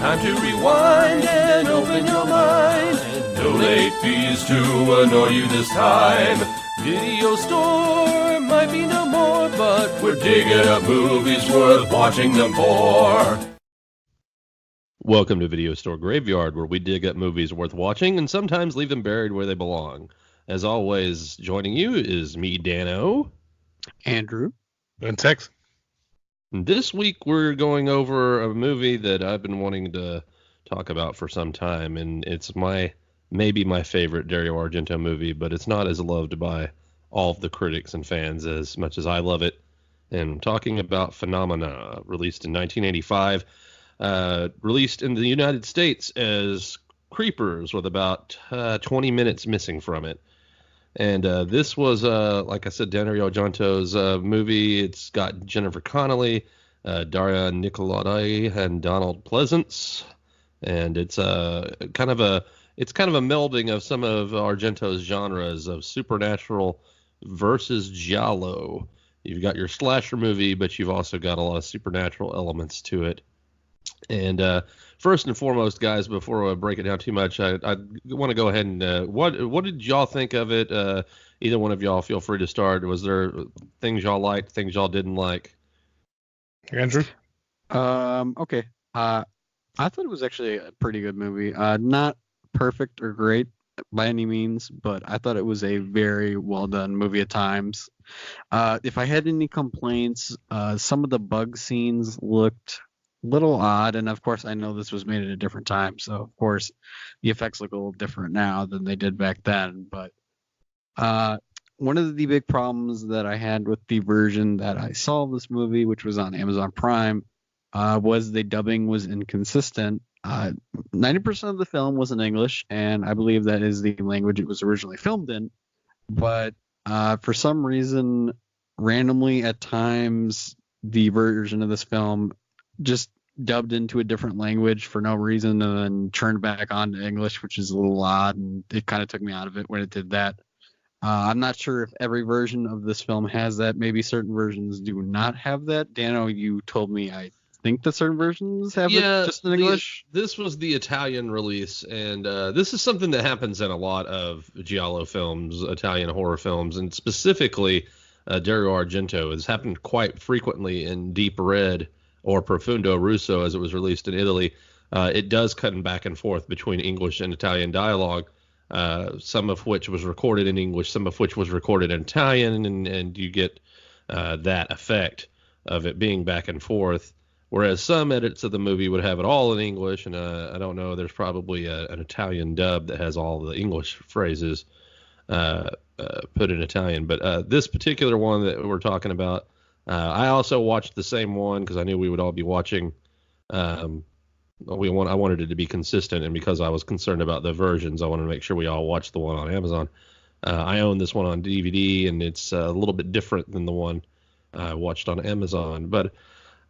Time to rewind and open your mind. No late fees to annoy you this time. Video store might be no more, but we're digging up movies worth watching them for. Welcome to Video Store Graveyard, where we dig up movies worth watching and sometimes leave them buried where they belong. As always, joining you is me, Dano. Andrew. And Tex. This week we're going over a movie that I've been wanting to talk about for some time, and it's maybe my favorite Dario Argento movie, but it's not as loved by all of the critics and fans as much as I love it. And I'm talking about Phenomena, released in 1985, released in the United States as Creepers, with about 20 minutes missing from it. And this was, like I said, Dario Argento's movie. It's got Jennifer Connelly, Daria Nicolodi, and Donald Pleasance. And it's kind of a melding of some of Argento's genres of supernatural versus giallo. You've got your slasher movie, but you've also got a lot of supernatural elements to it. And first and foremost, guys, before I break it down too much, I want to go ahead and what did y'all think of it? Either one of y'all, feel free to start. Was there things y'all liked, things y'all didn't like? Andrew? Okay. I thought it was actually a pretty good movie. Not perfect or great by any means, but I thought it was a very well done movie at times. If I had any complaints, some of the bug scenes looked little odd, and of course I know this was made at a different time, so of course the effects look a little different now than they did back then. But one of the big problems that I had with the version that I saw of this movie, which was on Amazon Prime, was the dubbing was inconsistent. 90% of the film was in English, and I believe that is the language it was originally filmed in, but for some reason, randomly at times, the version of this film just dubbed into a different language for no reason and then turned back on to English, which is a little odd, and it kind of took me out of it when it did that. I'm not sure if every version of this film has that. Maybe certain versions do not have that. Dano, you told me I think that certain versions have it just in English. This was the Italian release, and this is something that happens in a lot of giallo films, Italian horror films, and specifically Dario Argento. It's happened quite frequently in Deep Red or Profondo Rosso, as it was released in Italy. It does cut back and forth between English and Italian dialogue, some of which was recorded in English, some of which was recorded in Italian, and you get that effect of it being back and forth. Whereas some edits of the movie would have it all in English, and I don't know, there's probably an Italian dub that has all the English phrases put in Italian. But this particular one that we're talking about, I also watched the same one because I knew we would all be watching. I wanted it to be consistent, and because I was concerned about the versions, I wanted to make sure we all watched the one on Amazon. I own this one on DVD, and it's a little bit different than the one I watched on Amazon. But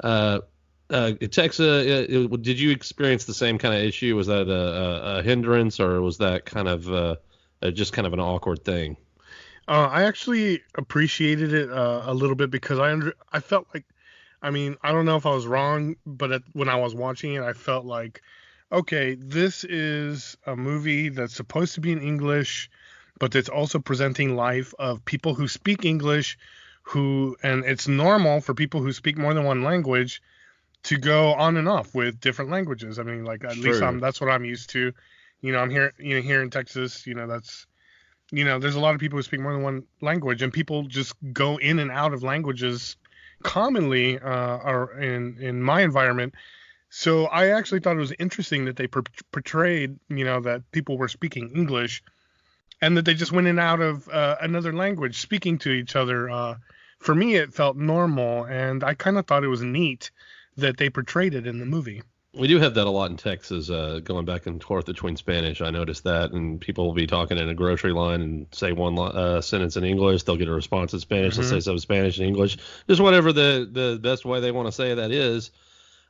Tex, did you experience the same kind of issue? Was that a hindrance, or was that kind of just kind of an awkward thing? I actually appreciated it a little bit because I felt like, I mean, I don't know if I was wrong, but when I was watching it, I felt like, okay, this is a movie that's supposed to be in English, but it's also presenting life of people who speak English, and it's normal for people who speak more than one language to go on and off with different languages. I mean, like, at least that's what I'm used to. I'm here, here in Texas, that's, there's a lot of people who speak more than one language, and people just go in and out of languages commonly or in my environment. So I actually thought it was interesting that they portrayed, that people were speaking English and that they just went in and out of another language speaking to each other. For me, it felt normal, and I kind of thought it was neat that they portrayed it in the movie. We do have that a lot in Texas, going back and forth between Spanish. I noticed that, and people will be talking in a grocery line and say one sentence in English. They'll get a response in Spanish. They'll say some Spanish and English, just whatever the best way they want to say that is.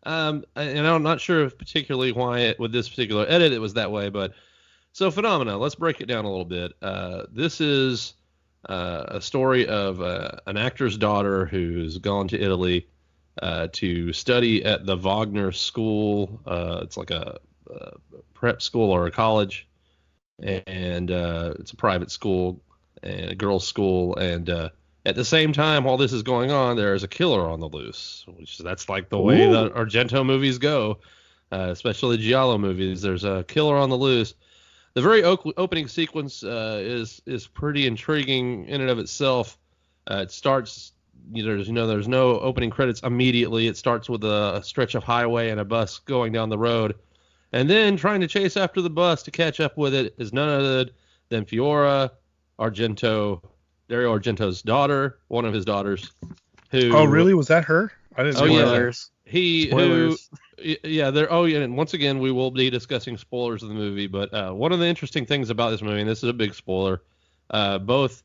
And I'm not sure particularly why with this particular edit it was that way, but so Phenomena, let's break it down a little bit. This is a story of an actor's daughter who's gone to Italy to study at the Wagner School. It's like a prep school or a college, and it's a private school and a girls' school. And at the same time, while this is going on, there is a killer on the loose, which that's like the way that Argento movies go, especially Giallo movies. There's a killer on the loose. The very opening sequence is pretty intriguing in and of itself. It starts, there's no opening credits immediately. It starts with a stretch of highway and a bus going down the road. And then trying to chase after the bus to catch up with it is none other than Fiora Argento, Dario Argento's daughter, one of his daughters. Who? Oh, really? Was that her? I didn't know Spoilers. Spoilers. And once again, we will be discussing spoilers of the movie, but one of the interesting things about this movie, and this is a big spoiler, both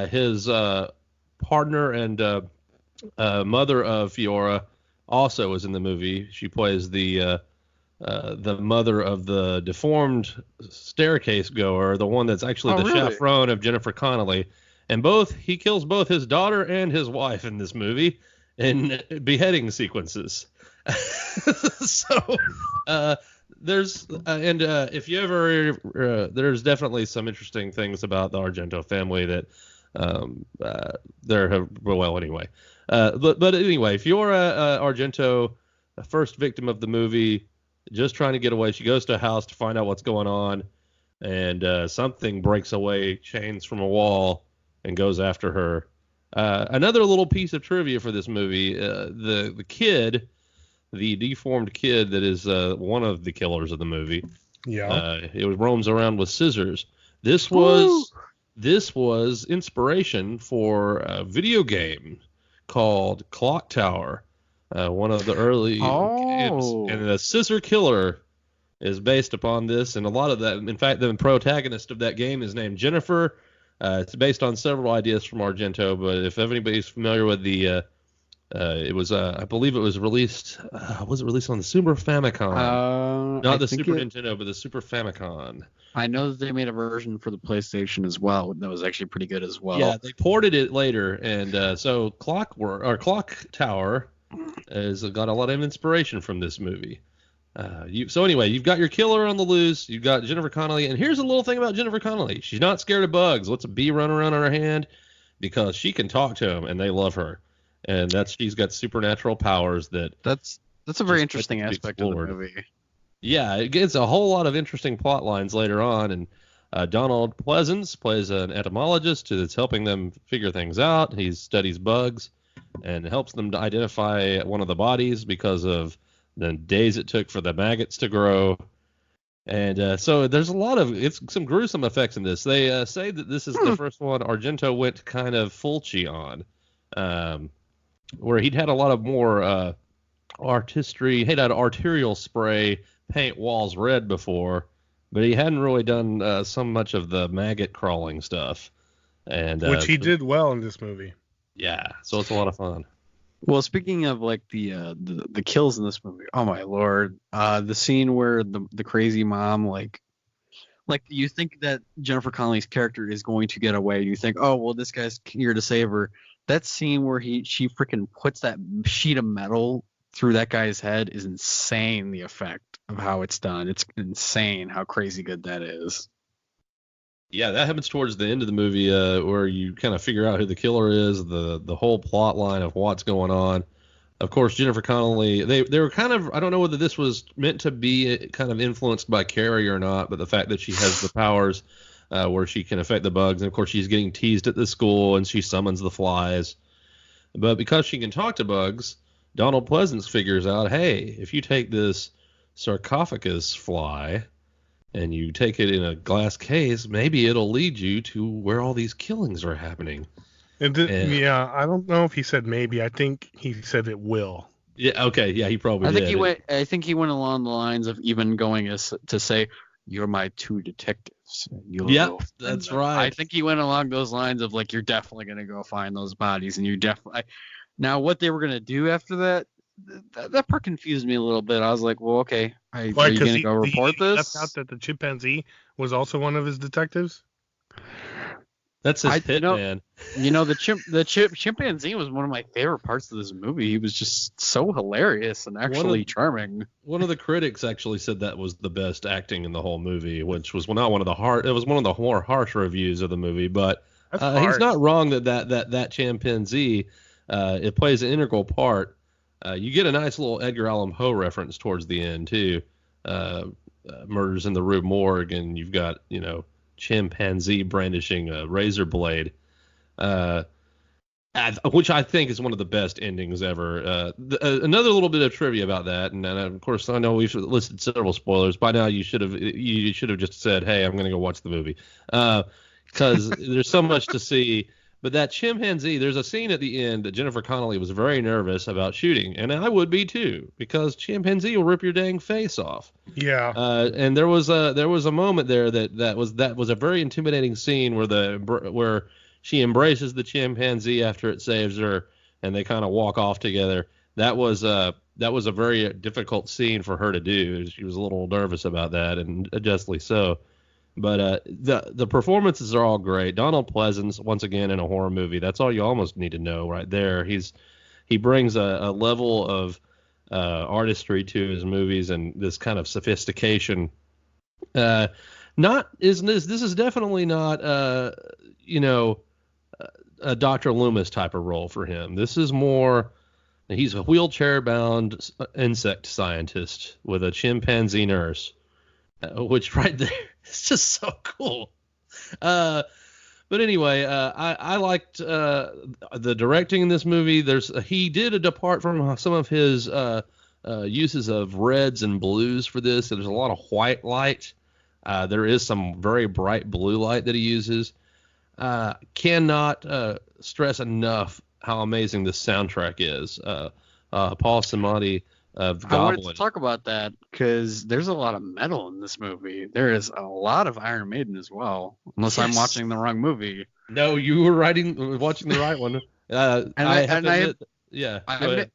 his partner and mother of Fiora also is in the movie. She plays the mother of the deformed staircase goer, the one that's actually chaperone of Jennifer Connelly. And he kills both his daughter and his wife in this movie in beheading sequences. So if you ever there's definitely some interesting things about the Argento family that but anyway, Fiora Argento, first victim of the movie, just trying to get away. She goes to a house to find out what's going on, and something breaks away chains from a wall and goes after her. Another little piece of trivia for this movie, the kid, the deformed kid that is one of the killers of the movie, it roams around with scissors. This was inspiration for a video game called Clock Tower, one of the early games, and the Scissor Killer is based upon this, and a lot of that. In fact, the protagonist of that game is named Jennifer. It's based on several ideas from Argento, but if anybody's familiar with the, it was, I believe it was released. Was it released on the Super Famicom? Not the Super Nintendo, but the Super Famicom. I know that they made a version for the PlayStation as well that was actually pretty good as well. Yeah, they ported it later, and so Clock Tower has got a lot of inspiration from this movie. So anyway, you've got your killer on the loose. You've got Jennifer Connelly, and here's a little thing about Jennifer Connelly: she's not scared of bugs. What's a bee run around on her hand? Because she can talk to them, and they love her, and she's got supernatural powers that's a very interesting aspect of the movie. Yeah, it gets a whole lot of interesting plot lines later on, and Donald Pleasence plays an entomologist that's helping them figure things out. He studies bugs and helps them to identify one of the bodies because of the days it took for the maggots to grow. And so there's some gruesome effects in this. They say that this is the first one Argento went kind of Fulci on, where he'd had a lot of more artistry. He'd had arterial spray paint walls red before, but he hadn't really done so much of the maggot crawling stuff. And which he did well in this movie. Yeah, so it's a lot of fun. Well, speaking of like the kills in this movie, oh my lord, the scene where the crazy mom like you think that Jennifer Connelly's character is going to get away. You think, oh well, this guy's here to save her. That scene where she freaking puts that sheet of metal through that guy's head is insane. The effect of how it's done, it's insane how crazy good that is. Yeah, that happens towards the end of the movie, where you kind of figure out who the killer is, the whole plot line of what's going on. Of course, Jennifer Connelly, they were kind of, I don't know whether this was meant to be kind of influenced by Carrie or not, but the fact that she has the powers where she can affect the bugs, and of course she's getting teased at the school and she summons the flies. But because she can talk to bugs, Donald Pleasence figures out, hey, if you take this sarcophagus fly and you take it in a glass case, maybe it'll lead you to where all these killings are happening. Yeah, I don't know if he said maybe. I think he said it will. Yeah, okay, yeah, he probably did. I think he went along the lines of even going as to say, "You're my two detectives." That's right. I think he went along those lines of like, you're definitely gonna go find those bodies, and you definitely. Now, what they were gonna do after that. That part confused me a little bit. I was like, well, okay. Are you going to go report this? Left out that the chimpanzee was also one of his detectives? That's his I- hit, you know- man. The chimpanzee was one of my favorite parts of this movie. He was just so hilarious and actually charming. One of the critics actually said that was the best acting in the whole movie, which was not one of the it was one of the more harsh reviews of the movie, but That's he's hard. not wrong that chimpanzee it plays an integral part. You get a nice little Edgar Allan Poe reference towards the end too. Murders in the Rue Morgue, and you've got chimpanzee brandishing a razor blade, which I think is one of the best endings ever. Another little bit of trivia about that, and of course I know we've listed several spoilers. By now you should have just said, "Hey, I'm going to go watch the movie," because there's so much to see. But that chimpanzee, there's a scene at the end that Jennifer Connelly was very nervous about shooting, and I would be too, because chimpanzee will rip your dang face off. Yeah. And there was a moment there that was a very intimidating scene where she embraces the chimpanzee after it saves her, and they kind of walk off together. That was a very difficult scene for her to do. She was a little nervous about that, and justly so. But the performances are all great. Donald Pleasance, once again, in a horror movie, that's all you almost need to know right there. He brings a level of artistry to his movies and this kind of sophistication. This is definitely not a Dr. Loomis type of role for him. This is more, he's a wheelchair-bound insect scientist with a chimpanzee nurse, which right there is just so cool. But anyway, I liked the directing in this movie. He did depart from some of his uses of reds and blues for this. There's a lot of white light. There is some very bright blue light that he uses. Cannot stress enough how amazing this soundtrack is. Paul Samadi of I wanted Goblin. to talk about that because there's a lot of metal in this movie. There is a lot of Iron Maiden as well, unless I'm Yes. watching the wrong movie. No, you were watching the right one. I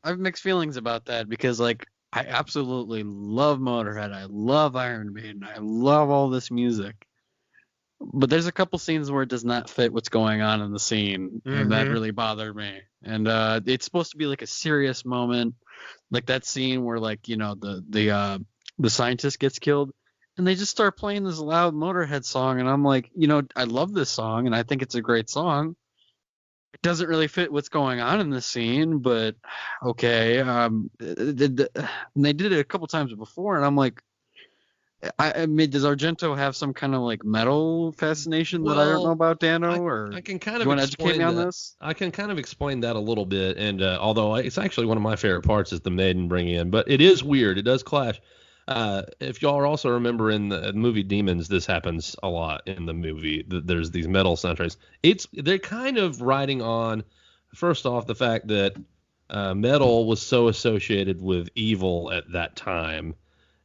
have mixed feelings about that because, like, I absolutely love Motorhead. I love Iron Maiden. I love all this music. But there's a couple scenes where it does not fit what's going on in the scene, and that Mhm. really bothered me. And it's supposed to be like a serious moment, like that scene where, like, the scientist gets killed, and they just start playing this loud Motorhead song, and I'm like, I love this song, and I think it's a great song. It doesn't really fit what's going on in the scene, but okay. And they did it a couple times before, and I'm like, I mean, does Argento have some kind of like metal fascination that I don't know about, Dano? Or I can kind you of want to educate explain me on that. this? I can kind of explain that a little bit, and although it's actually one of my favorite parts is the Maiden bringing in, but it is weird. It does clash. If y'all also remember in the movie Demons, this happens a lot in the movie. There's these metal soundtracks. They're kind of riding on, first off, the fact that metal was so associated with evil at that time.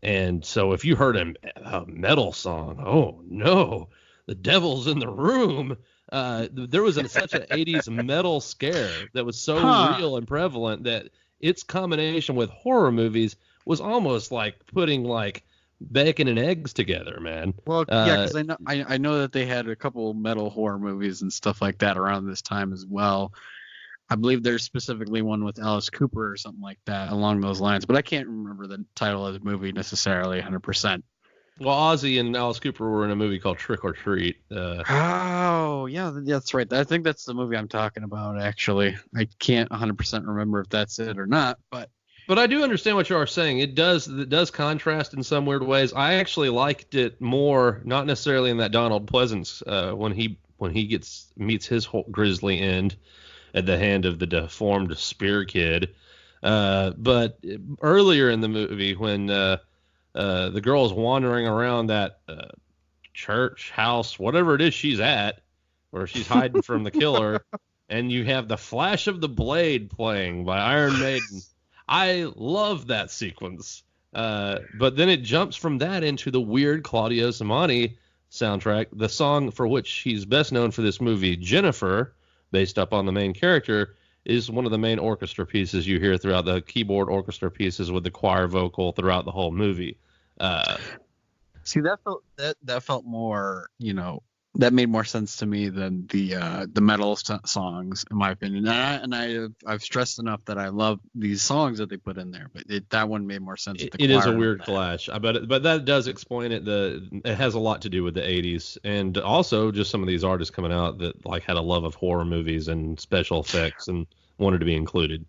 And so if you heard a metal song, oh no, the devil's in the room. There was such an 80s metal scare that was so real and prevalent that its combination with horror movies was almost like putting like bacon and eggs together, man. Well, yeah, because I know that they had a couple metal horror movies and stuff like that around this time as well. I believe there's specifically one with Alice Cooper or something like that along those lines, but I can't remember the title of the movie necessarily 100%. Well, Ozzy and Alice Cooper were in a movie called Trick or Treat. Oh, yeah, that's right. I think that's the movie I'm talking about, actually. I can't 100% remember if that's it or not, but I do understand what you are saying. It does contrast in some weird ways. I actually liked it more, not necessarily in that Donald Pleasance when he meets his whole grisly end at the hand of the deformed spear kid. But earlier in the movie, when the girl is wandering around that church, house, whatever it is she's at, where she's hiding from the killer, and you have the Flash of the Blade playing by Iron Maiden. I love that sequence. But then it jumps from that into the weird Claudio Simoni soundtrack, the song for which he's best known for this movie, Jennifer, based up on the main character, is one of the main orchestra pieces you hear throughout the keyboard orchestra pieces with the choir vocal throughout the whole movie. see, that felt more, that made more sense to me than the metal songs, in my opinion. I've stressed enough that I love these songs that they put in there, but that one made more sense. It is a weird clash, but that does explain it. It has a lot to do with the 80s, and also just some of these artists coming out that like had a love of horror movies and special effects and wanted to be included.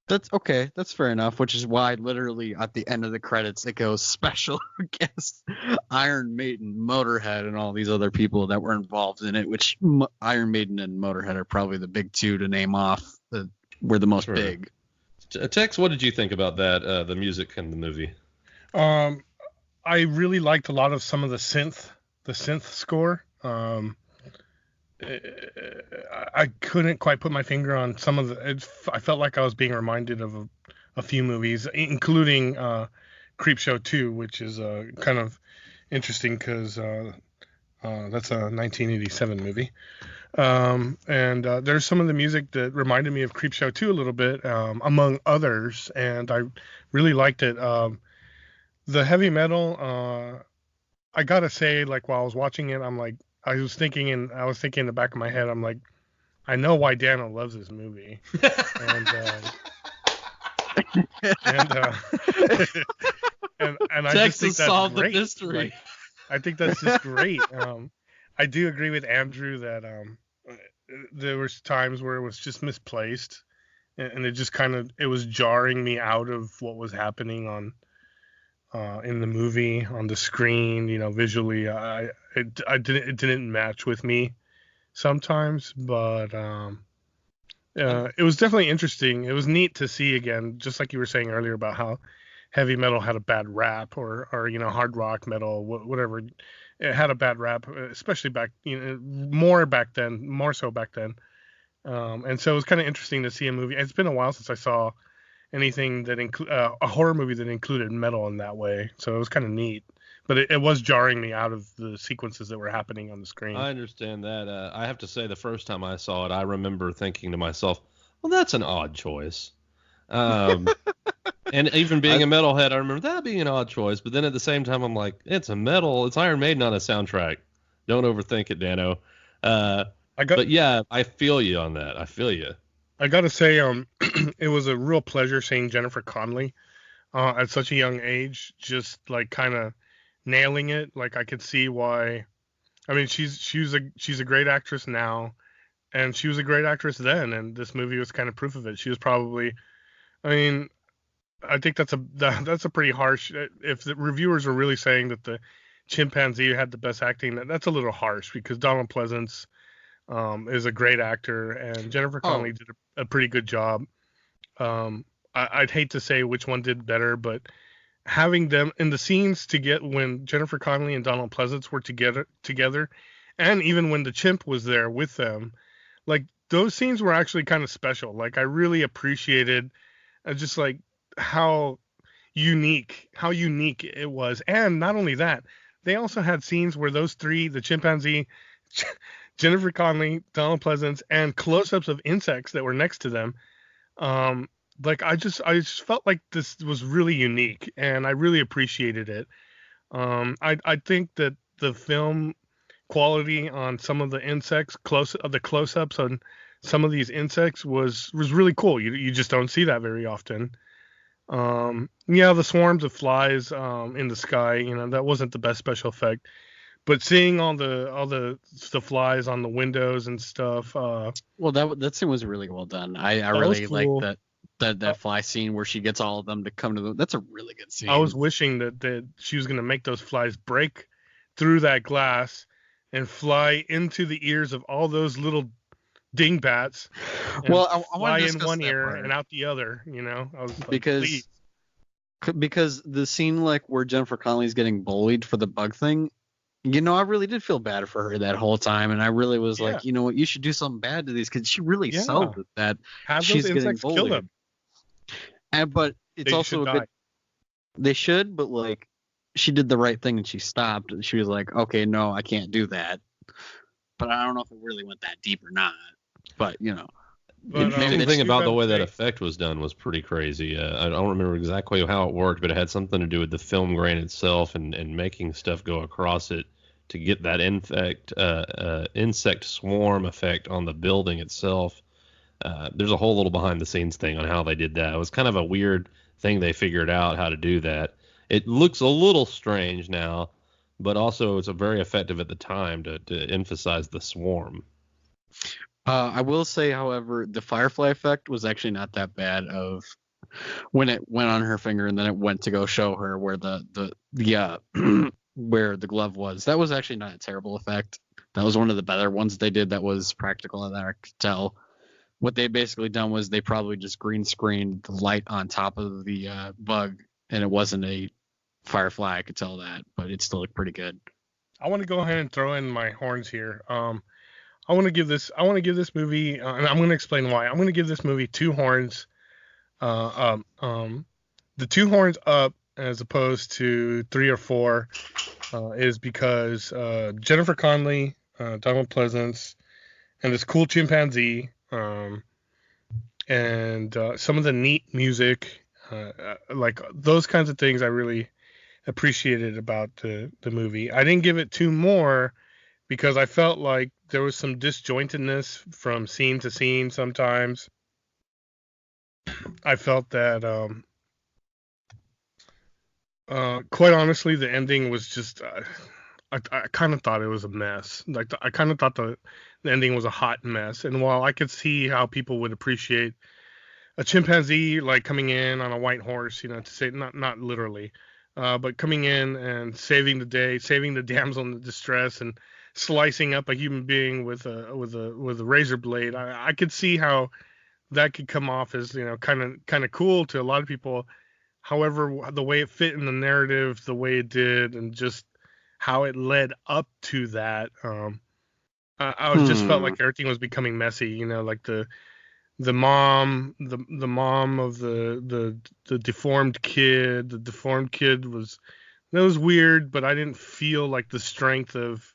That's okay. That's fair enough, which is why literally at the end of the credits it goes special guest Iron Maiden, Motorhead, and all these other people that were involved in it, which Iron Maiden and Motorhead are probably the big two to name off that were the most big. Tex, what did you think about that, the music in the movie? I really liked a lot of some of the synth score. I couldn't quite put my finger on some of the. I felt like I was being reminded of a few movies, including Creepshow 2, which is kind of interesting because that's a 1987 movie. And there's some of the music that reminded me of Creepshow 2 a little bit, among others, and I really liked it. The heavy metal, I gotta say, like while I was watching it, I was thinking in the back of my head, I'm like, I know why Dano loves this movie, and I just think that's great. The mystery. Like, I think that's just great. I do agree with Andrew that there was times where it was just misplaced, and it just it was jarring me out of what was happening in the movie on the screen. Visually, it didn't match with me sometimes, but it was definitely interesting. It was neat to see again, just like you were saying earlier about how heavy metal had a bad rap, or hard rock metal, whatever. It had a bad rap, especially more so back then. And so it was kind of interesting to see a movie. It's been a while since I saw anything that a horror movie that included metal in that way. So it was kind of neat, but it was jarring me out of the sequences that were happening on the screen. I understand that. I have to say, the first time I saw it, I remember thinking to myself, well, that's an odd choice. And even being a metalhead, I remember that being an odd choice. But then at the same time, I'm like, it's Iron Maiden on a soundtrack. Don't overthink it, Dano. But yeah, I feel you on that. I feel you. I gotta say, it was a real pleasure seeing Jennifer Connelly at such a young age, just like kind of nailing it. Like I could see why. I mean, she's a great actress now, and she was a great actress then, and this movie was kind of proof of it. She was probably, I mean, I think that's a pretty harsh. If the reviewers were really saying that the chimpanzee had the best acting, that's a little harsh, because Donald Pleasance is a great actor, and Jennifer Connelly did a pretty good job. I'd hate to say which one did better, but having them in the scenes when Jennifer Connelly and Donald Pleasance were together, and even when the chimp was there with them, like those scenes were actually kind of special. Like I really appreciated just like how unique it was. And not only that, they also had scenes where those three, the chimpanzee, Jennifer Connelly, Donald Pleasance, and close-ups of insects that were next to them. Like I just felt like this was really unique, and I really appreciated it. I think that the film quality on some of the insects, the close-ups on some of these insects was really cool. You just don't see that very often. The swarms of flies in the sky, that wasn't the best special effect. But seeing all the flies on the windows and stuff. Well, that scene was really well done. I really cool. like that fly scene where she gets all of them to come to that's a really good scene. I was wishing that she was going to make those flies break through that glass and fly into the ears of all those little dingbats. Well, I fly want to in one ear part. and out the other. I was like, because the scene like where Jennifer Connelly's getting bullied for the bug thing. I really did feel bad for her that whole time, and I really was like, you know what, you should do something bad to these, because she really sold it that have she's those getting insects bullied. kill them. But it's also a good. They should, but like she did the right thing and she stopped. She was like, okay, no, I can't do that. But I don't know if it really went that deep or not. But The interesting thing about the way that effect was done was pretty crazy. I don't remember exactly how it worked, but it had something to do with the film grain itself and making stuff go across it to get that insect swarm effect on the building itself. There's a whole little behind the scenes thing on how they did that. It was kind of a weird thing they figured out how to do that. It looks a little strange now, but also it's a very effective at the time to emphasize the swarm. I will say, however, the firefly effect was actually not that bad. Of when it went on her finger and then it went to go show her where the where the glove was. That was actually not a terrible effect. That was one of the better ones they did. That was practical, and I could tell. What they basically done was they probably just green screened the light on top of the bug, and it wasn't a firefly. I could tell that, but it still looked pretty good. I want to go ahead and throw in my horns here. I want to give this movie, and I'm going to explain why. I'm going to give this movie 2 horns. The 2 horns up as opposed to 3 or 4 is because Jennifer Connelly, Donald Pleasance, and this cool chimpanzee, and some of the neat music, like those kinds of things I really appreciated about the movie. I didn't give it 2 more because I felt like there was some disjointedness from scene to scene sometimes. I felt that quite honestly the ending was just I kind of thought it was a mess. Like I kind of thought the ending was a hot mess. And while I could see how people would appreciate a chimpanzee like coming in on a white horse, to say not literally, but coming in and saving the day, saving the damsel in distress, and slicing up a human being with a razor blade, I could see how that could come off as kind of cool to a lot of people. However, the way it fit in the narrative, the way it did, and just how it led up to that, I just felt like everything was becoming messy. Like the mom of the deformed kid. The deformed kid was weird, but I didn't feel like the strength of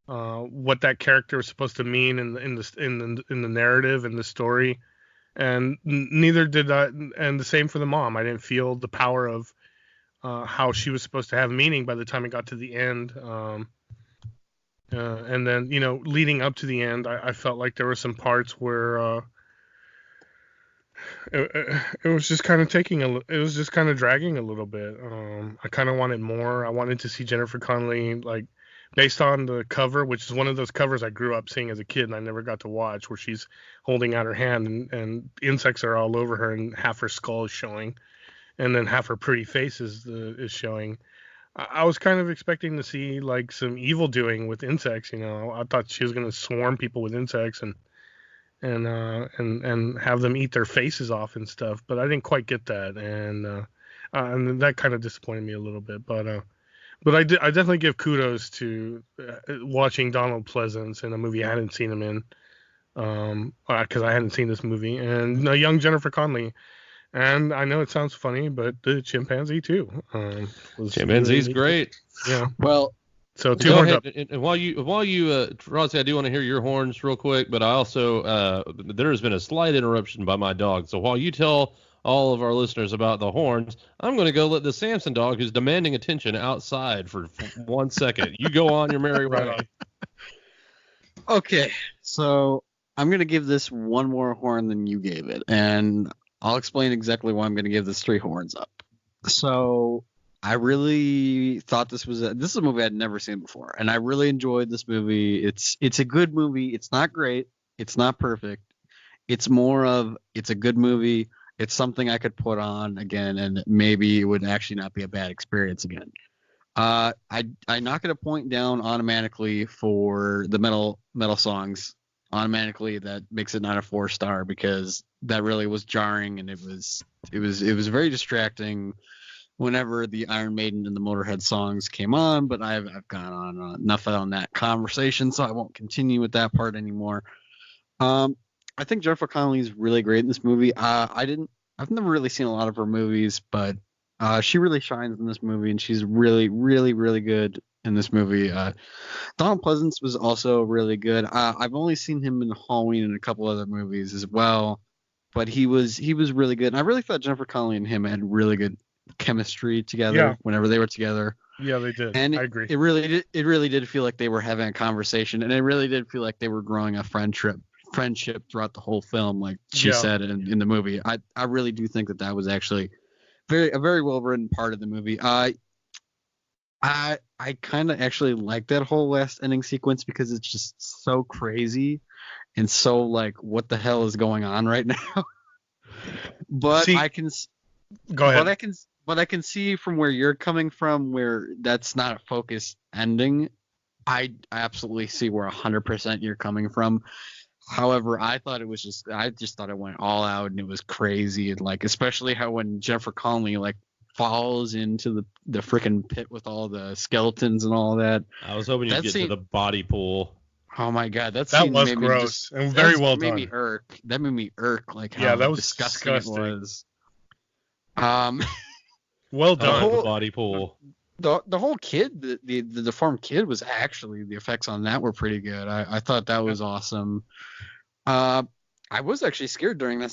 what that character was supposed to mean in the narrative and the story. And neither did I. And the same for the mom. I didn't feel the power of how she was supposed to have meaning by the time it got to the end. And then, leading up to the end, I felt like there were some parts where it was just kind of dragging a little bit. I kind of wanted more. I wanted to see Jennifer Connelly, like, based on the cover, which is one of those covers I grew up seeing as a kid and I never got to watch, where she's holding out her hand and insects are all over her and half her skull is showing, and then half her pretty face is showing. I was kind of expecting to see like some evil doing with insects. I thought she was going to swarm people with insects and have them eat their faces off and stuff, but I didn't quite get that, and that kind of disappointed me a little bit. But I definitely give kudos to watching Donald Pleasance in a movie I hadn't seen him in, because I hadn't seen this movie, and young Jennifer Connelly. And I know it sounds funny, but the chimpanzee too. Chimpanzee's really great. Yeah. Well, so 2 horns up. And while you, Rossi, I do want to hear your horns real quick, but I also there has been a slight interruption by my dog. So while you tell all of our listeners about the horns, I'm going to go let the Samson dog, who's demanding attention outside for 1 second. You go on your merry way. Okay, so I'm going to give this 1 more horn than you gave it, and I'll explain exactly why I'm going to give this 3 horns up. So I really thought this is a movie I'd never seen before, and I really enjoyed this movie. It's a good movie. It's not great. It's not perfect. It's more of it's a good movie. It's something I could put on again, and maybe it would actually not be a bad experience again. I knock it a point down automatically for the metal songs. Automatically, that makes it not a 4-star because that really was jarring, and it was very distracting whenever the Iron Maiden and the Motorhead songs came on. But I've gone on enough on that conversation, so I won't continue with that part anymore. I think Jennifer Connelly is really great in this movie. I've never really seen a lot of her movies, but she really shines in this movie, and she's really, really, really good in this movie. Donald Pleasance was also really good. I've only seen him in Halloween and a couple other movies as well, but he was really good. And I really thought Jennifer Connelly and him had really good chemistry together whenever they were together. Yeah, they did. And I agree. it really did feel like they were having a conversation, and it really did feel like they were growing a friendship throughout the whole film, like she Yeah. said in the movie. I really do think that was actually a very well written part of the movie. I kind of actually like that whole last ending sequence because it's just so crazy and so like what the hell is going on right now. But See, I can Go ahead. but I can see from where you're coming from, where that's not a focused ending. I absolutely see where 100% you're coming from. However, I just thought it went all out and it was crazy, and like especially how when Jennifer Connelly like falls into the freaking pit with all the skeletons and all that. I was hoping you'd That get scene- to the body pool. Oh my god, that That scene was made me gross and very well made me done. irk. That made me irk like how Yeah, that was disgusting disgusting. it was. Well Oh, done. the body pool. The whole kid, the deformed kid was actually, the effects on that were pretty good. I thought that was awesome. I was actually scared during that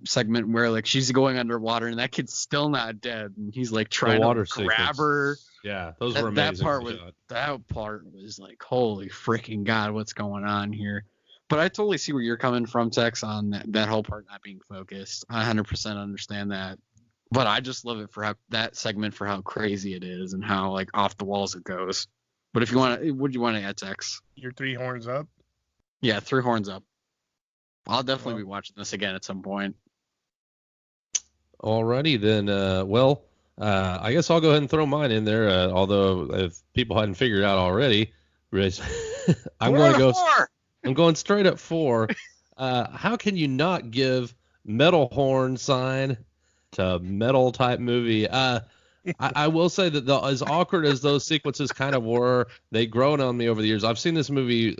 segment where like she's going underwater and that kid's still not dead and he's like trying The water to grab sequence. her. Yeah, those That- were that amazing. part was- That part was like, holy freaking god, what's going on here? But I totally see where you're coming from, Tex, on that whole part not being focused. I 100% understand that. But I just love it for that segment for how crazy it is and how like off the walls it goes. But if you want to, what do you want to add, Tex? Your 3 horns up. Yeah, 3 horns up. I'll definitely be watching this again at some point. Alrighty then. I guess I'll go ahead and throw mine in there. Although if people hadn't figured out already, Rich, I'm going straight up 4. How can you not give metal horn sign to metal type movie? I will say that as awkward as those sequences kind of were, they've grown on me over the years. I've seen this movie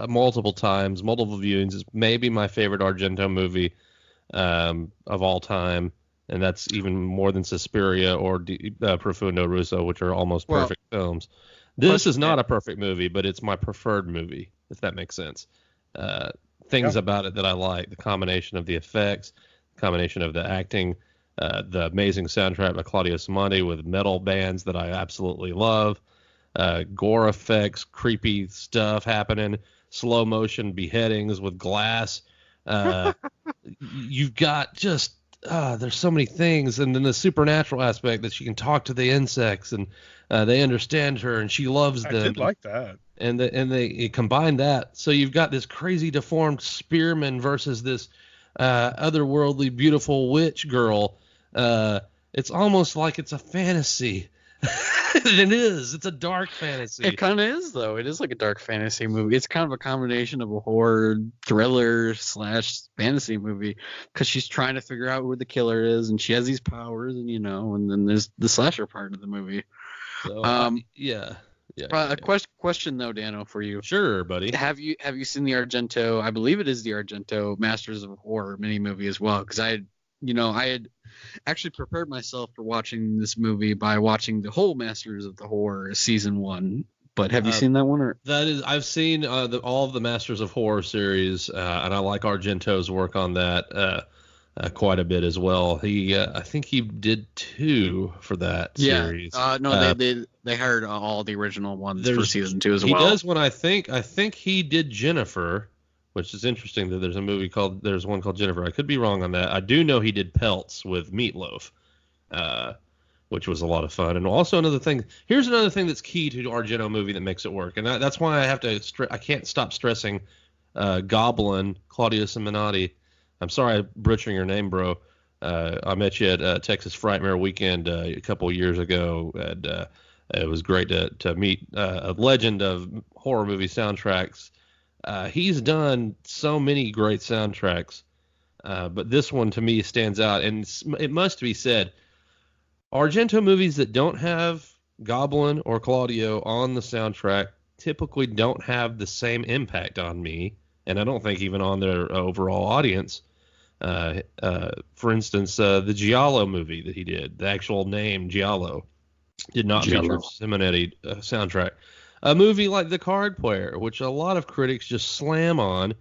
multiple times, multiple viewings. It's maybe my favorite Argento movie of all time, and that's even more than Suspiria or Profundo Russo, which are almost perfect films. This is not a perfect movie, but it's my preferred movie, if that makes sense. Things about it that I like, the combination of the effects, combination of the acting, the amazing soundtrack by Claudio Simonti with metal bands that I absolutely love, gore effects, creepy stuff happening, slow motion beheadings with glass. You've got just there's so many things, and then the supernatural aspect that she can talk to the insects and they understand her and she loves them. I did like that. And they combine that, so you've got this crazy deformed spearman versus this otherworldly beautiful witch girl. It's almost like it's a fantasy. It is. It's a dark fantasy. It kind of is, though. It is like a dark fantasy movie. It's kind of a combination of a horror thriller / fantasy movie because she's trying to figure out where the killer is, and she has these powers, and and then there's the slasher part of the movie. So, yeah. A question though, Dano, for you. Sure, buddy. Have you seen the Argento? I believe it is the Argento Masters of Horror mini movie as well, because I had actually prepared myself for watching this movie by watching the whole Masters of the Horror season 1. But have you seen that one? Or that is, I've seen all of the Masters of Horror series, and I like Argento's work on that quite a bit as well. I think he did 2 for that series. No, they hired all the original ones for season 2 as well. He does one. I think he did Jennifer, which is interesting that there's one called Jennifer. I could be wrong on that. I do know he did Pelts with Meatloaf, which was a lot of fun. And also here's another thing that's key to Argento movie that makes it work. And that's why I can't stop stressing Goblin, Claudio Simonati. I'm sorry I'm butchering your name, bro. I met you at Texas Frightmare Weekend a couple years ago, and it was great to meet a legend of horror movie soundtracks. He's done so many great soundtracks, but this one to me stands out. And it must be said, Argento movies that don't have Goblin or Claudio on the soundtrack typically don't have the same impact on me, and I don't think even on their overall audience. For instance, the Giallo movie that he did, the actual name Giallo, did not feature Simonetti soundtrack. A movie like The Card Player, which a lot of critics just slam on,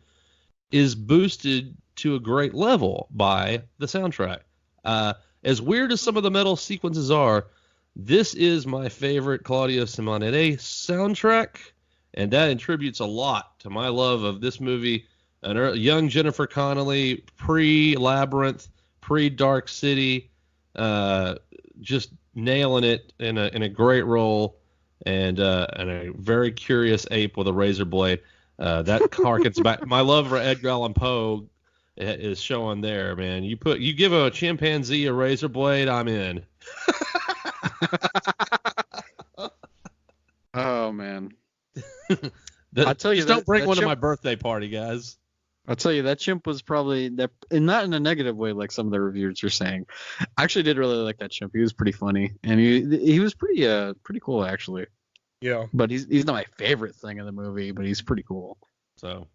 is boosted to a great level by the soundtrack. As weird as some of the metal sequences are, This is my favorite Claudio Simonetti soundtrack, and that attributes a lot to my love of this movie. Young Jennifer Connelly, pre-Labyrinth, pre-Dark City, just nailing it in a great role, and a very curious ape with a razor blade. That harkens back. My love for Edgar Allan Poe is showing there, man. You give a chimpanzee a razor blade, I'm in. Oh man. I'll tell you, just don't bring that one to chimp- my birthday party, guys. I'll tell you, that chimp was probably that, and not in a negative way like some of the reviewers are saying. I actually did really like that chimp. He was pretty funny, and he was pretty cool actually. Yeah. But he's not my favorite thing in the movie, but he's pretty cool. So,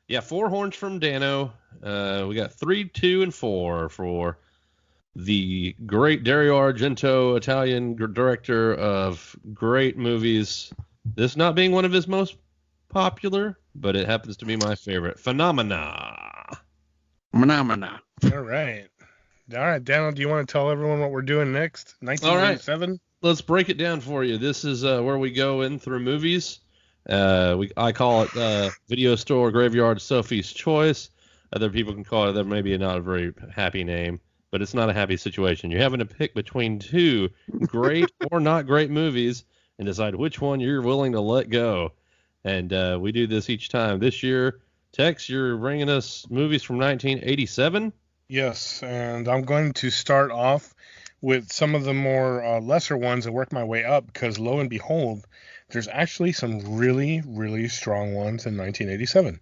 yeah, 4 horns from Dano. We got 3, 2, and 4 for the great Dario Argento, Italian director of great movies. This not being one of his most popular, but it happens to be my favorite. Phenomena. Phenomena. All right. Daniel, do you want to tell everyone what we're doing next? 1997? Let's break it down for you. This is where we go in through movies. I call it Video Store Graveyard Sophie's Choice. Other people can call it, maybe not a very happy name, but it's not a happy situation. You're having to pick between 2 great or not great movies and decide which one you're willing to let go. And we do this each time. This year, Tex, you're bringing us movies from 1987? Yes, and I'm going to start off with some of the more lesser ones and work my way up, because lo and behold, there's actually some really, really strong ones in 1987.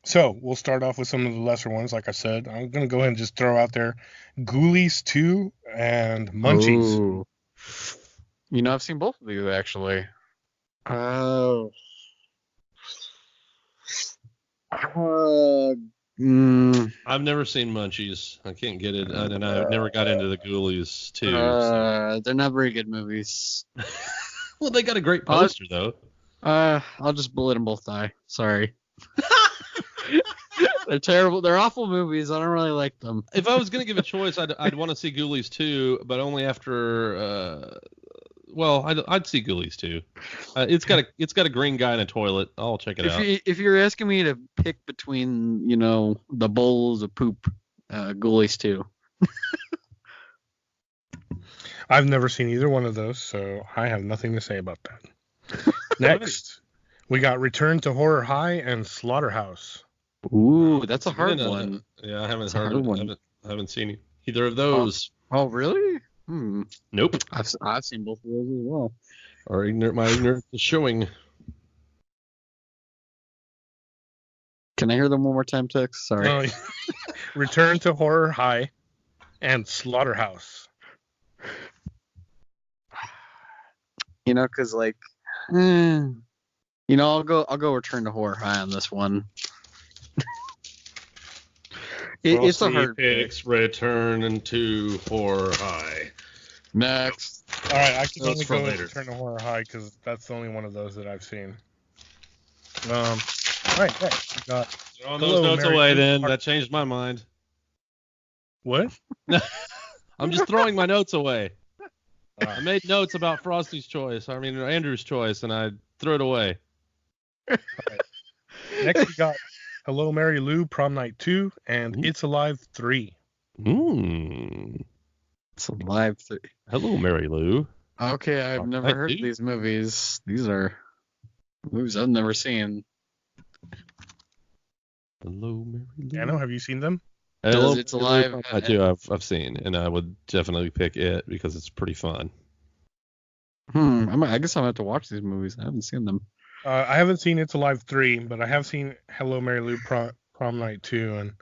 So we'll start off with some of the lesser ones. Like I said, I'm going to go ahead and just throw out there Ghoulies 2 and Munchies. Ooh. You know, I've seen both of these actually. Oh. I've never seen Munchies. I can't get it, and I never got into the Ghoulies too. So. They're not very good movies. Well, they got a great poster though. I'll just bullet them both die. Sorry. They're terrible. They're awful movies. I don't really like them. If I was gonna give a choice, I'd want to see Ghoulies 2, but only after. I'd see Ghoulies 2. It's got a green guy in a toilet. I'll check it out. If you're asking me to pick between, the bowls of poop, Ghoulies 2. I've never seen either one of those, so I have nothing to say about that. Next, we got Return to Horror High and Slaughterhouse. Ooh, that's a hard one. Yeah, I haven't That's a heard hard of one. I haven't seen either of those. Oh, really? Nope. I've seen both of those as well. Or my ignorance is showing. Can I hear them one more time, Tex? Sorry. Return to Horror High and Slaughterhouse. Because I'll go Return to Horror High on this one. It's a hard picks. Return to Horror High. Next. All right, I can That's only for go with later. Return to Horror High because that's the only one of those that I've seen. All right, next we got. Throwing Hello, those notes Mary away Lou. then. That changed my mind. What? I'm just throwing my notes away. Uh, I made notes about Frosty's Choice. I mean, Andrew's Choice, and I threw it away. Next we got Hello, Mary Lou, Prom Night 2, and It's Alive 3. It's a live. Hello, Mary Lou. Okay, I've Prom never Night heard 2? of these movies. These are movies I've never seen. Hello, Mary Lou. Dano, have you seen them? Hello, It's Mary Lou, Alive. Prom Night 2 I've seen, and I would definitely pick it because it's pretty fun. I guess I'll have to watch these movies. I haven't seen them. I haven't seen It's Alive 3, but I have seen Hello, Mary Lou, Prom Night 2, and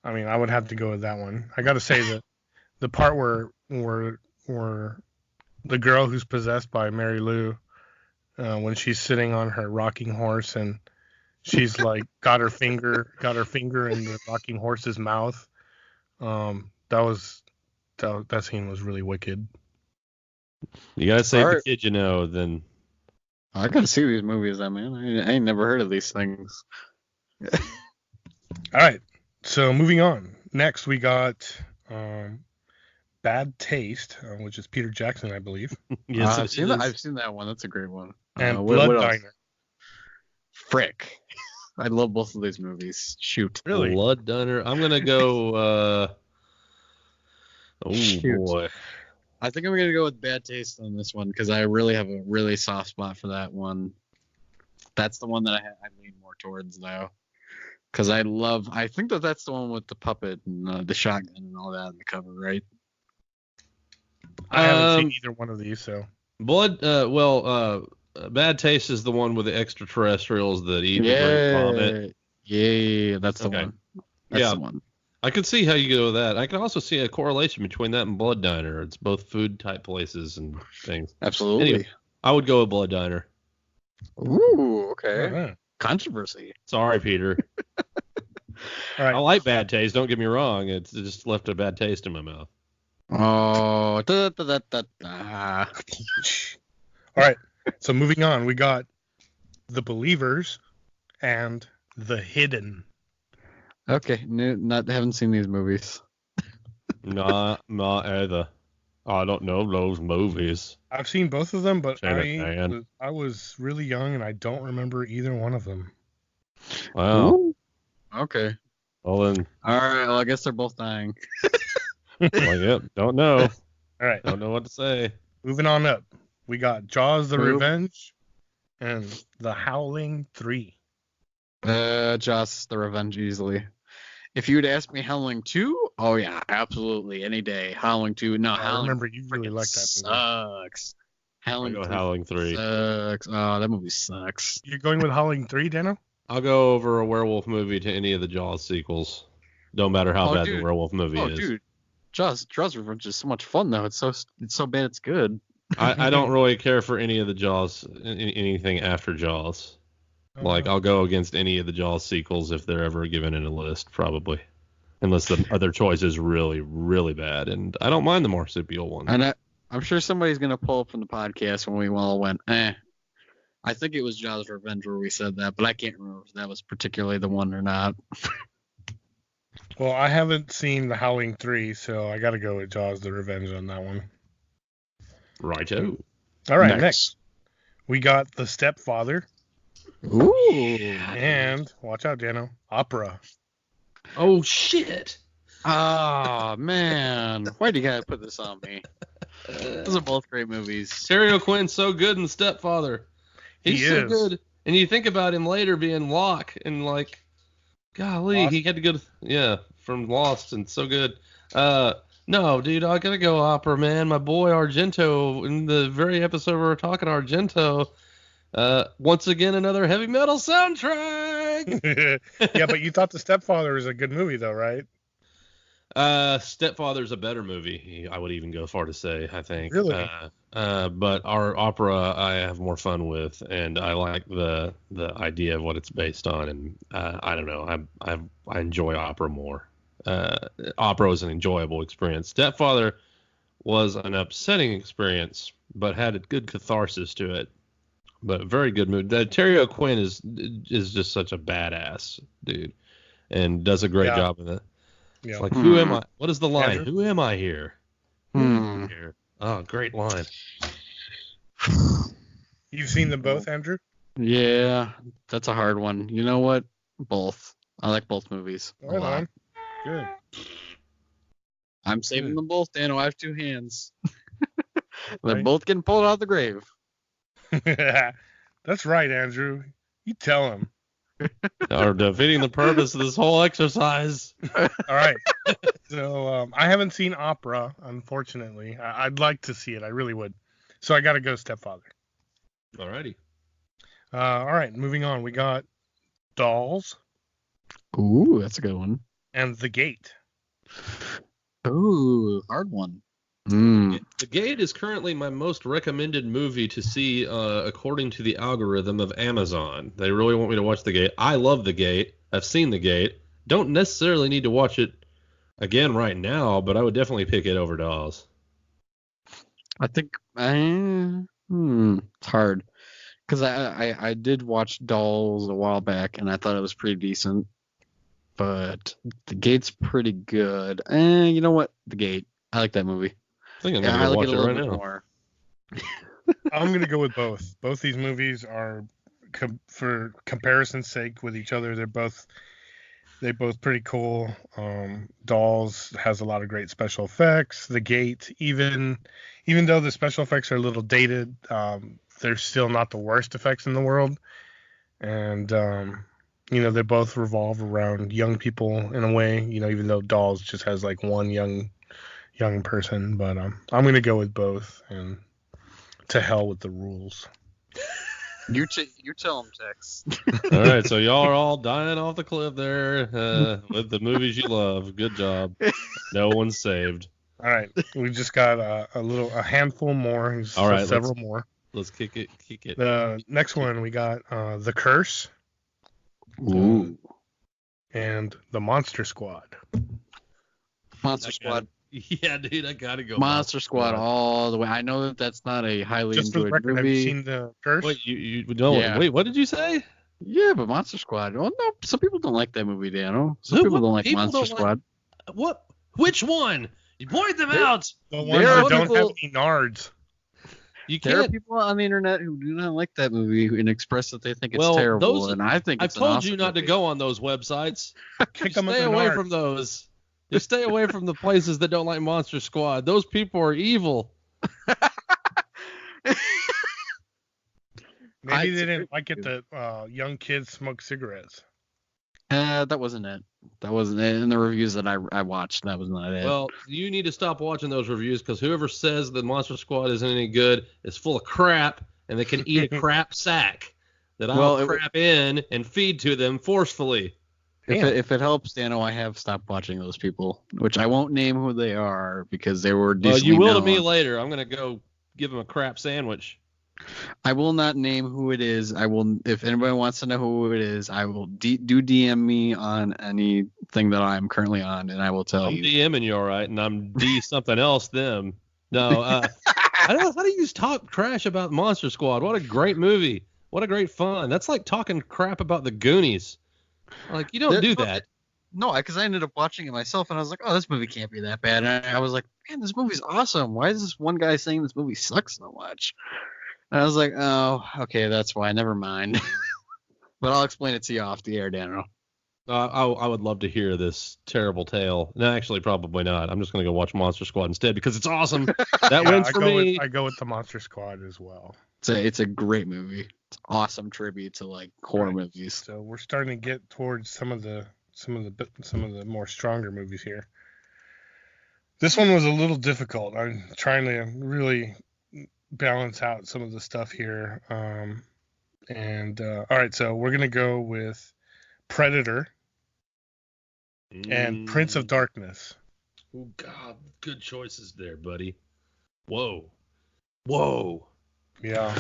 I mean, I would have to go with that one. I got to say that the part where the girl who's possessed by Mary Lou, when she's sitting on her rocking horse and she's like got her finger in the rocking horse's mouth, that scene was really wicked. You gotta save All the right. kid, then. I gotta see these movies, man. I ain't never heard of these things. All right, so moving on. Next we got Bad Taste, which is Peter Jackson, I believe, Yes, I've seen that. I've seen that one. That's a great one. and What Blood else? Diner. Frick. I love both of these movies. Shoot. Really? Blood Diner. I'm gonna go. Oh Shoot. boy. I think I'm gonna go with Bad Taste on this one because I really have a really soft spot for that one. That's the one that I lean more towards though, because I think that's the one with the puppet and the shotgun and all that in the cover, right? I haven't seen either one of these, so. Blood. Bad Taste is the one with the extraterrestrials that eat the great vomit. Yeah, that's the Okay. one. That's the one. I could see how you go with that. I can also see a correlation between that and Blood Diner. It's both food type places and things. Absolutely. Anyway, I would go with Blood Diner. Ooh, okay. Uh-huh. Controversy. Sorry, Peter. All right. I like Bad Taste. Don't get me wrong. It just left a bad taste in my mouth. Oh, All right. So moving on, we got The Believers and The Hidden. Okay, haven't seen these movies. Not either. I don't know those movies. I've seen both of them, but Damn it, man. I was really young and I don't remember either one of them. Wow. Ooh. Okay. Well then, All right. Well, I guess they're both dying. yep. Don't know. All right. Don't know what to say. Moving on up, we got Jaws: The Nope. Revenge and The Howling 3. Jaws: The Revenge easily. If you'd ask me Howling 2, oh yeah, absolutely, any day. Howling 2, no, I Howling remember you really freaking liked that movie. sucks. I'll Howling go 3 Howling 3. sucks. Oh, that movie sucks. You're going with Howling 3, Dano? I'll go over a werewolf movie to any of the Jaws sequels. Don't matter how Oh, bad the dude. werewolf movie Oh, is. dude, Jaws Revenge is so much fun though. It's so bad it's good. I don't really care for any of the Jaws, anything after Jaws. Like, Oh, I'll go against any of the Jaws sequels if they're ever given in a list, probably. Unless the other choice is really, really bad. And I don't mind the marsupial one. And I'm sure somebody's gonna pull up from the podcast when we all went, I think it was Jaws Revenge where we said that, but I can't remember if that was particularly the one or not. well, I haven't seen The Howling 3, so I got to go with Jaws: The Revenge on that one. Righto. All right, next we got The Stepfather Ooh. and, watch out, Dano, Opera. Oh, shit. Oh man, why do you gotta put this on me? Those are both great movies. Terry O'Quinn's so good in The Stepfather. He's He so is. good. And you think about him later being Locke and like, golly, Lost. he had to go to, from Lost and so good. No, dude, I gotta go Opera, man. My boy Argento, in the very episode we were talking Argento, once again another heavy metal soundtrack. Yeah, but you thought The Stepfather was a good movie, though, right? Stepfather's a better movie. I would even go far to say, I think. Really? But our Opera I have more fun with, and I like the idea of what it's based on, and I don't know, I enjoy Opera more. Opera is an enjoyable experience. Stepfather was an upsetting experience, but had a good catharsis to it. But very good movie. Terry O'Quinn is just such a badass dude, and does a great Yeah. job in it. Yeah. It's like, who am I? What is the line? Andrew? Who am I here? Who am I Hmm. here? Oh, great line. You've seen them both, Andrew? Yeah, that's a hard one. You know what? Both. I like both movies a Right lot. on. Good. I'm saving them both, Dan. I have two hands. They're Right. both getting pulled out of the grave. That's right, Andrew. You tell him. Or defeating the purpose of this whole exercise. All right. So I haven't seen Opera, unfortunately. I'd like to see it. I really would. So I got to go Stepfather. Alrighty. All right. Moving on. We got Dolls Ooh, that's a good one. and The Gate. Ooh, hard one. Mm. The Gate is currently my most recommended movie to see according to the algorithm of Amazon. They really want me to watch The Gate. I love The Gate. I've seen The Gate. Don't necessarily need to watch it again right now, but I would definitely pick it over Dolls. I think it's hard because I did watch Dolls a while back and I thought it was pretty decent, but The Gate's pretty good. You know what? The Gate. I like that movie. I think I'm Yeah, gonna I go like watch it a it little right bit now. more. I'm gonna go with both. Both these movies are, for comparison's sake with each other, they both pretty cool. Dolls has a lot of great special effects. The Gate, even though the special effects are a little dated, they're still not the worst effects in the world. And they both revolve around young people in a way. Even though Dolls just has like one young person, but I'm gonna go with both, and to hell with the rules. You tell him, Tex. All right, so y'all are all dying off the cliff there with the movies you love. Good job. No one's saved. All right, we just got a handful more. There's All right, several more. Let's kick it. The next one we got The Curse. Ooh. And The Monster Squad. Monster Squad. Yeah, dude, I gotta go. Monster Squad all the way. I know that's not a highly Just for the enjoyed record, have you movie. seen The Curse? Wait, you no? Yeah. Wait, what did you say? Yeah, but Monster Squad. Well, no, some people don't like that movie, Dano. Some Who- people what don't like people Monster don't like- Squad. What? Which one? You point them out. The ones There are that don't people- have any nards. You There are can't. people on the internet who do not like that movie and express that they think it's Well, terrible, those- and I think I it's an told awesome you not to movie. go on those websites. Kick them Stay with the away nards. from those. Just stay away from the places that don't like Monster Squad. Those people are evil. Maybe they I- didn't like it that young kids smoke cigarettes. That wasn't it. That wasn't it. In the reviews that I watched, that was not it. Well, you need to stop watching those reviews because whoever says the Monster Squad isn't any good is full of crap, and they can eat a crap sack that I'll Well, crap in and feed to them forcefully. if it helps, Dano, I have stopped watching those people, which I won't name who they are because they were Well, decently you will known. to me later. I'm gonna go give them a crap sandwich. I will not name who it is. I will, if anybody wants to know who it is, I will do DM me on anything that I'm currently on, and I will tell I'm you. DMing you all right, and I'm D something else them. No, I don't know. How do you talk trash about Monster Squad? What a great movie. What a great fun. That's like talking crap about the Goonies. Like, you don't do that. No, because I ended up watching it myself, and I was like, oh, this movie can't be that bad. And I was like, man, this movie's awesome. Why is this one guy saying this movie sucks so much? And I was like, oh, okay, that's why. Never mind. But I'll explain it to you off the air, Daniel. I would love to hear this terrible tale. No, actually, probably not. I'm just going to go watch Monster Squad instead because it's awesome. That Yeah, wins for me. I go with the Monster Squad as well. It's a great movie. It's an awesome tribute to like horror Right. movies. So we're starting to get towards some of the more stronger movies here. This one was a little difficult. I'm trying to really balance out some of the stuff here. All right, so we're gonna go with Predator and Prince of Darkness. Oh, God. Good choices there, buddy. Whoa. Whoa. Yeah,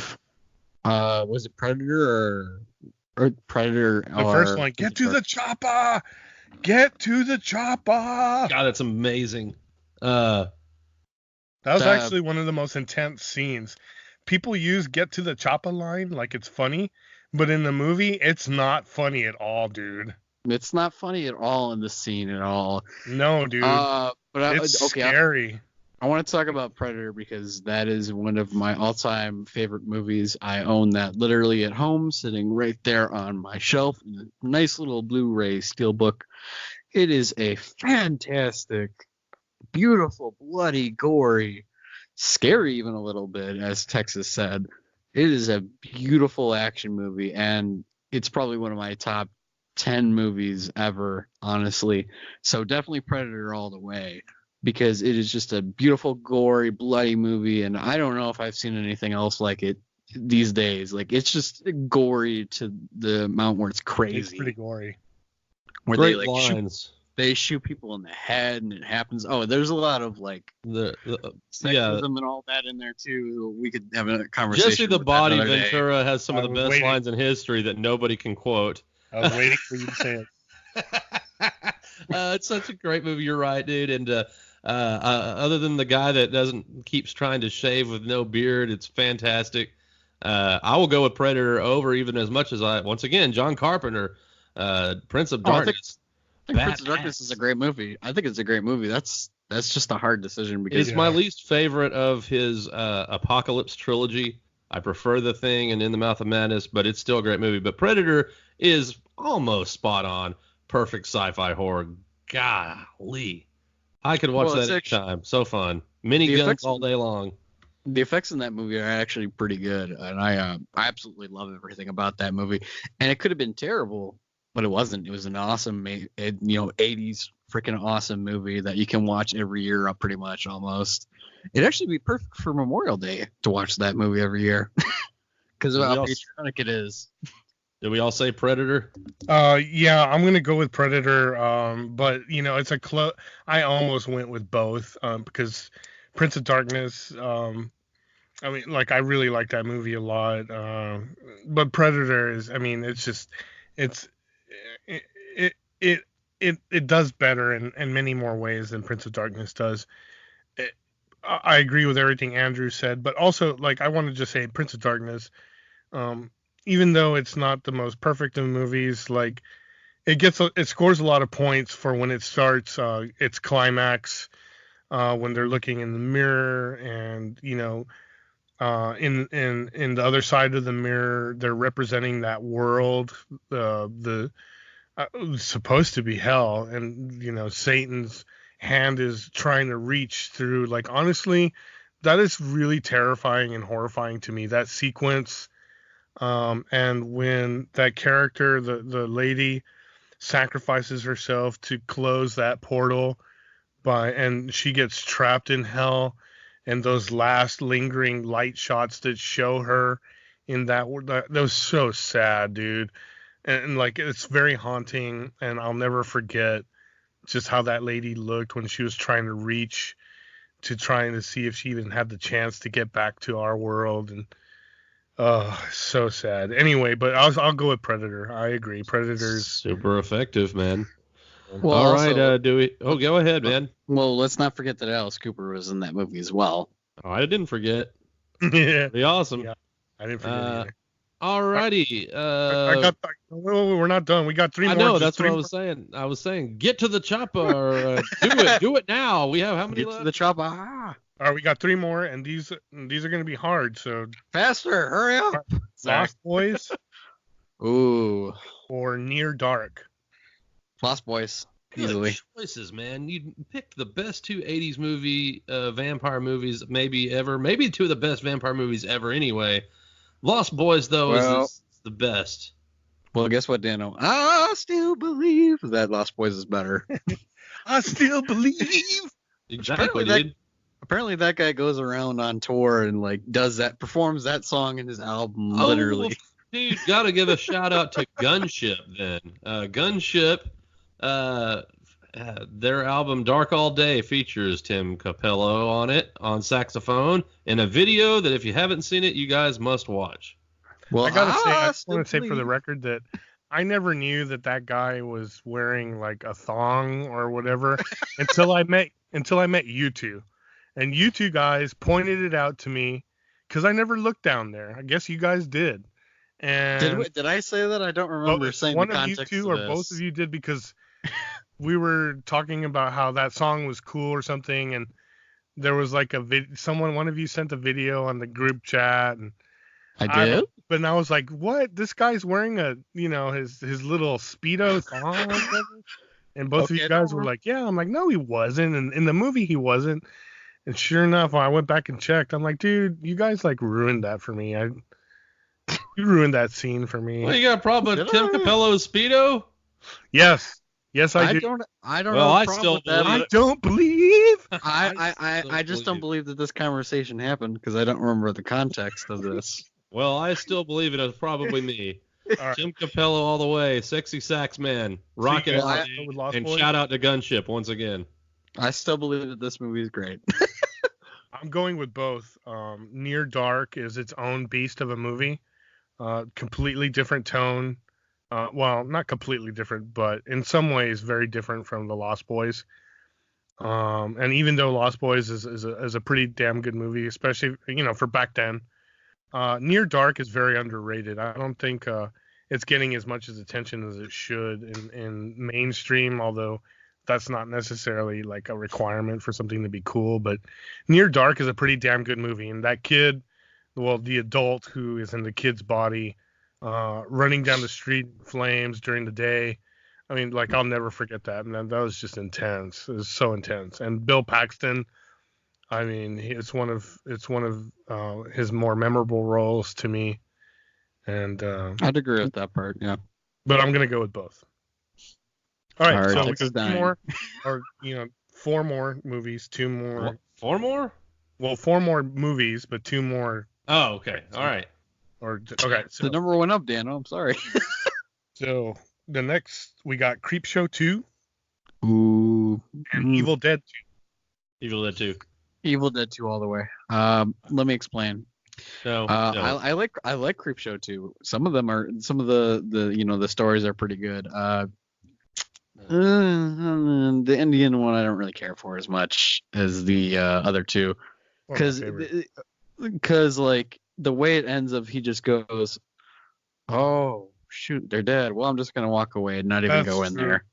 Was it Predator or Predator? the first one. Get to the chopper. Get to the chopper. God, that's amazing. That was The- actually one of the most intense scenes. People use "get to the chopper" line like it's funny, but in the movie, it's not funny at all, dude. It's not funny at all in the scene at all. No, dude. But it's okay, scary. I want to talk about Predator because that is one of my all-time favorite movies. I own that literally at home, sitting right there on my shelf in a nice little Blu-ray steelbook. It is a fantastic, beautiful, bloody, gory, scary even a little bit, as Texas said. It is a beautiful action movie, and it's probably one of my top 10 movies ever, honestly. So definitely Predator all the way, because it is just a beautiful, gory, bloody movie, and I don't know if I've seen anything else like it these days. Like, it's just gory to the amount where it's It's crazy. pretty gory. Where Great they like shoot, lines. they shoot people in the head, and it happens. Oh, there's a lot of like The sexism and all that in there too. We could have a conversation. Jesse the with that Body another day. Ventura has some of I the was best waiting. lines in history that nobody can quote. I was waiting for you to say it. It's such a great movie. You're right, dude. And other than the guy that keeps trying to shave with no beard, it's fantastic. I will go with Predator over even as much as once again, John Carpenter, Prince of Oh, I think- Darkness. I think Prince of Badass. Darkness is a great movie. I think it's a great movie. That's That's just a hard decision because It's my least favorite of his Apocalypse trilogy. I prefer The Thing and In the Mouth of Madness, but it's still a great movie. But Predator is almost spot on. Perfect sci-fi horror. Golly. I could watch that anytime. So fun. Mini guns all day long. The effects in that movie are actually pretty good, and I absolutely love everything about that movie. And it could have been terrible, but it wasn't. It was an awesome, 80s freaking awesome movie that you can watch every year, pretty much almost. It'd actually be perfect for Memorial Day to watch that movie every year because of how patriotic it is. Did we all say Predator? Yeah, I'm gonna go with Predator. But it's a close. I almost went with both. Because Prince of Darkness. I mean, like, I really like that movie a lot. But Predator is. I mean, it's just. It does better in many more ways than Prince of Darkness does. I agree with everything Andrew said, but also, like, I want to just say Prince of Darkness. Even though it's not the most perfect of movies, like, it scores a lot of points for when it starts its climax, when they're looking in the mirror, and in the other side of the mirror they're representing that world, the supposed to be hell, and Satan's hand is trying to reach through. Like, honestly, that is really terrifying and horrifying to me, that sequence. And when that character, the lady, sacrifices herself to close that portal, and she gets trapped in hell, and those last lingering light shots that show her in that was so sad, dude. And like, it's very haunting, and I'll never forget just how that lady looked when she was trying to see if she even had the chance to get back to our world. And so sad. Anyway, but I'll go with Predator. I agree. Predator's super effective, man. Well, all right, do we? Oh, go ahead, man. Well, let's not forget that Alice Cooper was in that movie as well. Oh, I didn't forget. Yeah, pretty awesome. Yeah, I didn't forget either. Alrighty. I got. We're not done. We got three more. I know. That's what I was saying. I was saying, get to the chopper. Do it now. We have how many left? Get to the chopper. All right, we got three more, and these are going to be hard. So faster, hurry up. Lost Boys. Ooh. Or Near Dark. Lost Boys. Good easily. Choices, man. You picked the best two 80s vampire movies maybe ever. Maybe two of the best vampire movies ever anyway. Lost Boys, though, is the best. Well, guess what, Dano? I still believe that Lost Boys is better. I still believe. Exactly, dude. Apparently that guy goes around on tour and like performs that song in his album, literally. Dude, gotta give a shout out to Gunship then. Gunship, their album Dark All Day features Tim Capello on it on saxophone in a video that if you haven't seen it, you guys must watch. Well, I want to say for the record that I never knew that guy was wearing like a thong or whatever until I met you two. And you two guys pointed it out to me because I never looked down there. I guess you guys did. And did I say that? I don't remember saying one the context of you two or both of you did, because we were talking about how that song was cool or something, and there was like one of you sent a video on the group chat, and I did. But I was like, what? This guy's wearing his little Speedo thong, and both of you guys were like, yeah. I'm like, no, he wasn't, and in the movie he wasn't. And sure enough, when I went back and checked, I'm like, dude, you guys like ruined that for me. You ruined that scene for me. Well, you got a problem with Tim Capello's Speedo? Yes, I do. I don't. Well, know I still believe. I don't believe. I just don't believe that this conversation happened because I don't remember the context of this. Well, I still believe it was probably me. Right. Tim Capello all the way, sexy sax man, rocking it out, and shout out to Gunship once again. I still believe that this movie is great. I'm going with both. Near Dark is its own beast of a movie. Completely different tone. Well, not completely different, but in some ways very different from the Lost Boys. And even though Lost Boys is a pretty damn good movie, especially for back then, Near Dark is very underrated. I don't think it's getting as much attention as it should in mainstream. Although that's not necessarily like a requirement for something to be cool. But Near Dark is a pretty damn good movie, and that kid, well, the adult who is in the kid's body, running down the street in flames during the day. I mean, like, I'll never forget that. And that was just intense. It was so intense. And Bill Paxton, I mean, it's one of his more memorable roles to me. And I'd agree with that part. Yeah. but I'm gonna go with both. All right, so we Texas got two dying. more, or 4 more movies, 2 more. What, 4 more? Well, 4 more movies, but 2 more. Oh, okay. All right. Or okay, The so number went up, Dano. I'm sorry. so the next we got Creepshow 2 Ooh. and Evil Dead 2. Evil Dead 2. Evil Dead 2 all the way. Let me explain. No. no. I like Creepshow 2. Some of the stories are pretty good. The Indian one I don't really care for as much as the other two, One of my favorites. because like the way it ends up, he just goes, "Oh shoot, they're dead. Well, I'm just gonna walk away and not even That's go in true. there."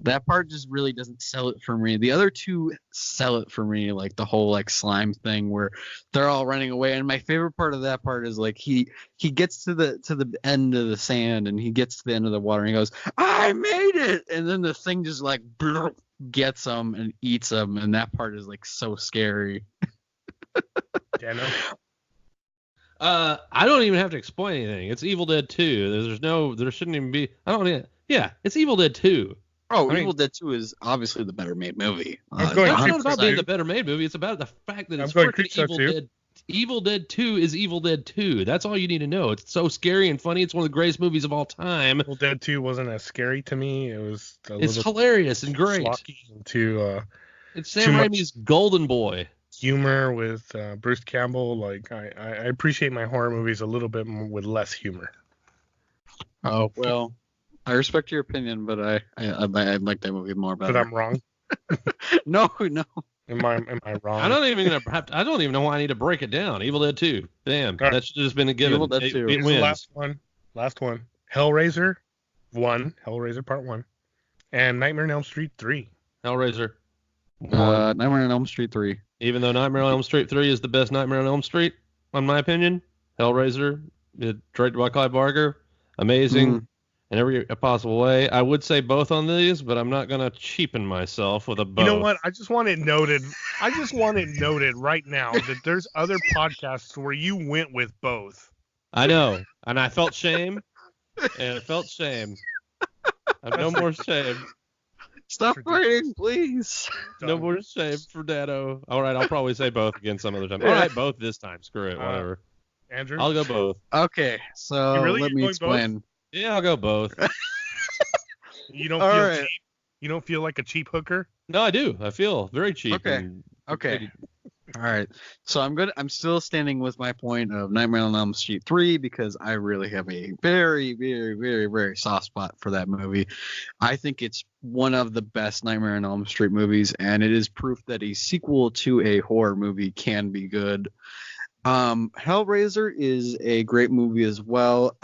That part just really doesn't sell it for me. The other two sell it for me, like the whole like slime thing where they're all running away. And my favorite part of that part is like he gets to the end of the sand and he gets to the end of the water and he goes, "I made it!" And then the thing just like gets him and eats him, and that part is like so scary. Dano? I don't even have to explain anything. It's Evil Dead 2. There shouldn't even be. Yeah, it's Evil Dead 2. Oh, I mean- Evil Dead 2 is obviously the better made movie. I'm going It's Creepshow not about being 2. the better made movie. It's about the fact that I'm it's going freaking Creepshow Evil 2. Dead. Evil Dead 2 is Evil Dead 2. That's all you need to know. It's so scary and funny. It's one of the greatest movies of all time. Evil Dead 2 wasn't as scary to me. It was a It's little hilarious and great. schlocky and too It's too Sam much- Raimi's golden boy. humor with Bruce Campbell. Like I appreciate my horror movies a little bit more with less humor. Oh well, I respect your opinion, but I like that movie more But better. I'm wrong. No. Am I wrong? I don't even know why I need to break it down. Evil Dead 2. Damn, All right. that should have just been a given. Evil Dead It 2. it Here's the wins. last one. Hellraiser 1, Hellraiser Part 1, and Nightmare on Elm Street 3. Hellraiser. Nightmare on Elm Street 3. Even though Nightmare on Elm Street 3 is the best Nightmare on Elm Street, in my opinion, Hellraiser, directed by Clive Barker, amazing in every possible way. I would say both on these, but I'm not going to cheapen myself with a both. You know what? I just want it noted right now that there's other podcasts where you went with both. I know, and I felt shame, and it felt shame. I have no more shame. Stop ridiculous. fighting, please. No more shame for Dano. All right, I'll probably say both again some other time. All right, both this time. Screw it, whatever. Andrew? I'll go both. Okay, so You really? let You're me going explain. Yeah, I'll go both. You don't All feel right. cheap? You don't feel like a cheap hooker? No, I do. I feel very cheap. Okay. and- Okay. All right. So I'm still standing with my point of Nightmare on Elm Street 3 because I really have a very, very, very, very soft spot for that movie. I think it's one of the best Nightmare on Elm Street movies, and it is proof that a sequel to a horror movie can be good. Hellraiser is a great movie as well.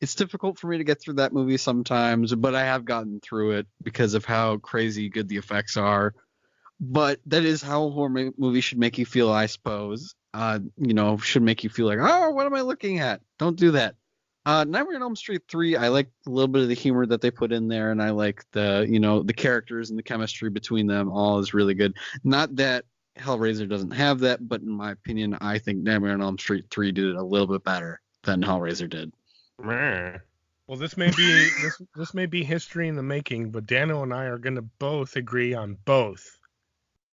It's difficult for me to get through that movie sometimes, but I have gotten through it because of how crazy good the effects are. But that is how a horror movie should make you feel, I suppose. Should make you feel like, oh, what am I looking at? Don't do that. Nightmare on Elm Street 3, I like a little bit of the humor that they put in there, and I like the characters and the chemistry between them all is really good. Not that Hellraiser doesn't have that, but in my opinion, I think Nightmare on Elm Street 3 did it a little bit better than Hellraiser did. Meh. Well, this may be this may be history in the making, but Dano and I are going to both agree on both.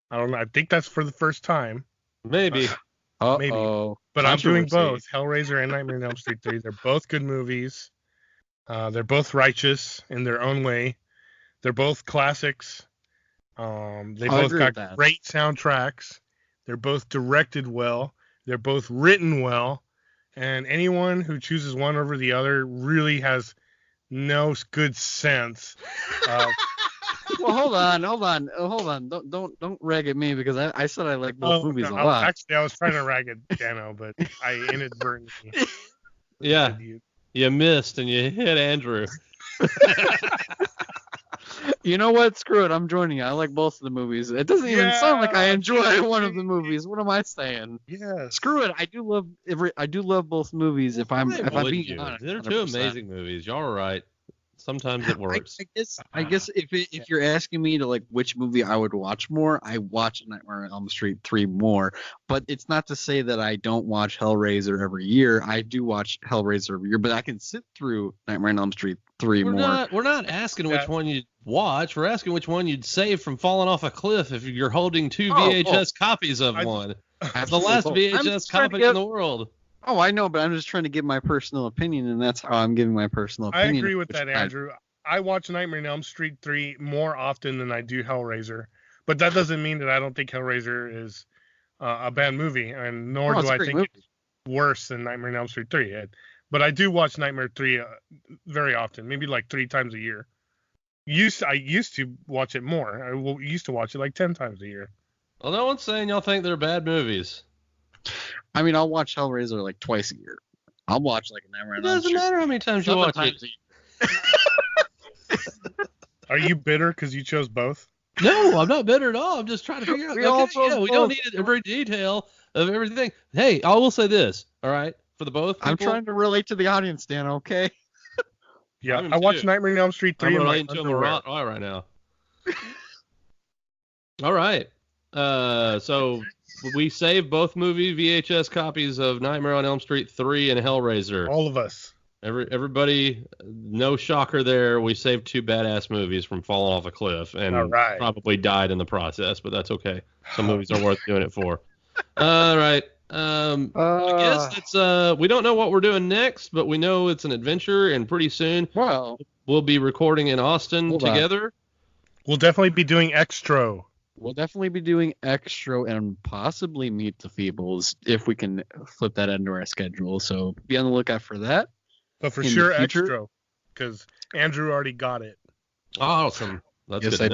I don't know. I think that's for the first time, Maybe. Maybe. Uh-oh. but I'm doing Controversy. both. Hellraiser and Nightmare on Elm Street 3. They're both good movies. They're both righteous in their own way. They're both classics. They I both agree got with that. great soundtracks. They're both directed well. They're both written well. And anyone who chooses one over the other really has no good sense. Well, hold on. Don't rag at me because I said I like both movies a lot. Actually, I was trying to rag at Dano, but I inadvertently. Yeah, did you. you missed and you hit Andrew. You know what? Screw it. I'm joining you. I like both of the movies. It doesn't even sound like I enjoy one of the movies. What am I saying? Yes. Screw it. I do love both movies. If I'm Would being you? honest, They're two 100%. amazing movies. Y'all are right. Sometimes it works. I guess if you're asking me to like which movie I would watch more, I watch Nightmare on Elm Street 3 more. But it's not to say that I don't watch Hellraiser every year. I do watch Hellraiser every year, but I can sit through Nightmare on Elm Street 3 more. We're not asking which one you'd watch. We're asking which one you'd save from falling off a cliff if you're holding two VHS copies of one. The last VHS copy in the world. Oh, I know, but I'm just trying to give my personal opinion, and that's how I'm giving my personal opinion. I agree with that, Andrew. I watch Nightmare on Elm Street 3 more often than I do Hellraiser. But that doesn't mean that I don't think Hellraiser is a bad movie, and nor do I think it's worse than Nightmare on Elm Street 3. But I do watch Nightmare 3 very often, maybe like 3 times a year. I used to watch it more. I used to watch it like 10 times a year. Well, no one's saying y'all think they're bad movies. I mean, I'll watch Hellraiser like twice a year. I'll watch like an hour. It doesn't matter how many times you watch it. Are you bitter because you chose both? No, I'm not bitter at all. I'm just trying to figure out. We don't need every detail of everything. Hey, I will say this. All right, for the both. I'm trying to relate to the audience, Dan. Okay. Yeah, I watched Nightmare on Elm Street 3 I'm relating to him right now. All right. So we saved both movie VHS copies of Nightmare on Elm Street 3 and Hellraiser. All of us. Everybody, no shocker there. We saved 2 badass movies from falling off a cliff and probably died in the process, but that's okay. Some movies are worth doing it for. All right. I guess it's we don't know what we're doing next, but we know it's an adventure, and pretty soon we'll be recording in Austin together. We'll definitely be doing Extra. We'll definitely be doing Extra and possibly Meet the Feebles if we can flip that into our schedule. So be on the lookout for that. But for sure, Extra, because Andrew already got it. Awesome. That's yes, good.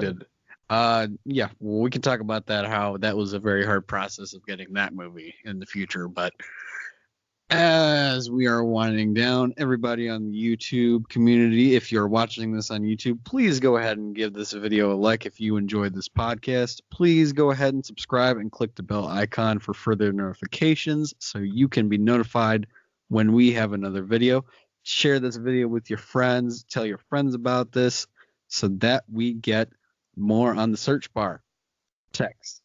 I did. Yeah, well, we can talk about that, how that was a very hard process of getting that movie in the future. But as we are winding down, everybody on the YouTube community, if you're watching this on YouTube, please go ahead and give this video a like if you enjoyed this podcast. Please go ahead and subscribe and click the bell icon for further notifications so you can be notified when we have another video. Share this video with your friends. Tell your friends about this so that we get more on the search bar. Text.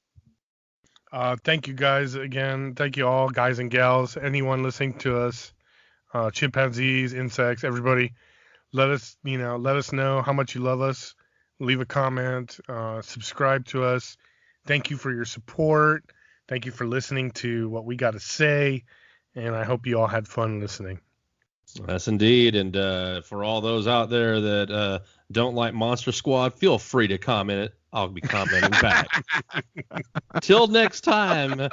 Thank you guys again. Thank you all, guys and gals, anyone listening to us, chimpanzees, insects, everybody. Let us know how much you love us. Leave a comment, subscribe to us. Thank you for your support. Thank you for listening to what we got to say. And I hope you all had fun listening. Yes, indeed. And for all those out there that don't like Monster Squad, feel free to comment it. I'll be commenting back. Till next time,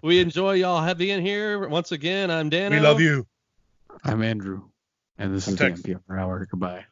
we enjoy y'all being here. Once again, I'm Dano. We love you. I'm Andrew. And this is the NPR Hour. Goodbye.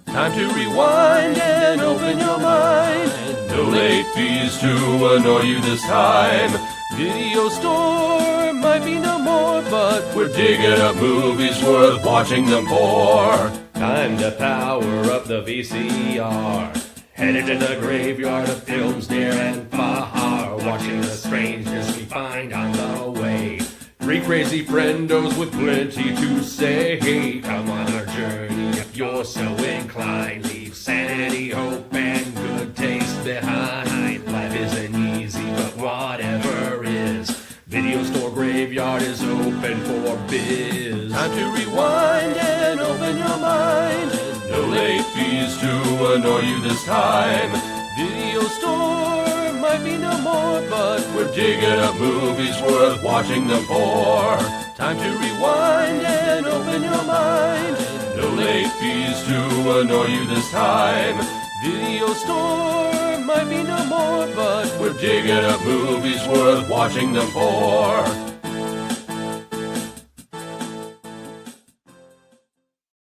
Time to rewind and open your mind. No late fees to annoy you this time. Video store might be no more, but we're digging up movies worth watching them for. Time to power up the VCR. Headed to the graveyard of films near and far. Watching the strangeness we find on the way. 3 crazy friendos with plenty to say. Come on our journey if you're so inclined. Leave sanity, hope, and good taste behind. Life isn't easy, but whatever is. Video store graveyard is open for biz. Time to rewind and open your mind. No late fees to annoy you this time. Video store might be no more, but we're digging up movies worth watching them for. Time to rewind and open your mind. No late fees to annoy you this time. Video store might be no more, but we're digging up movies worth watching them for.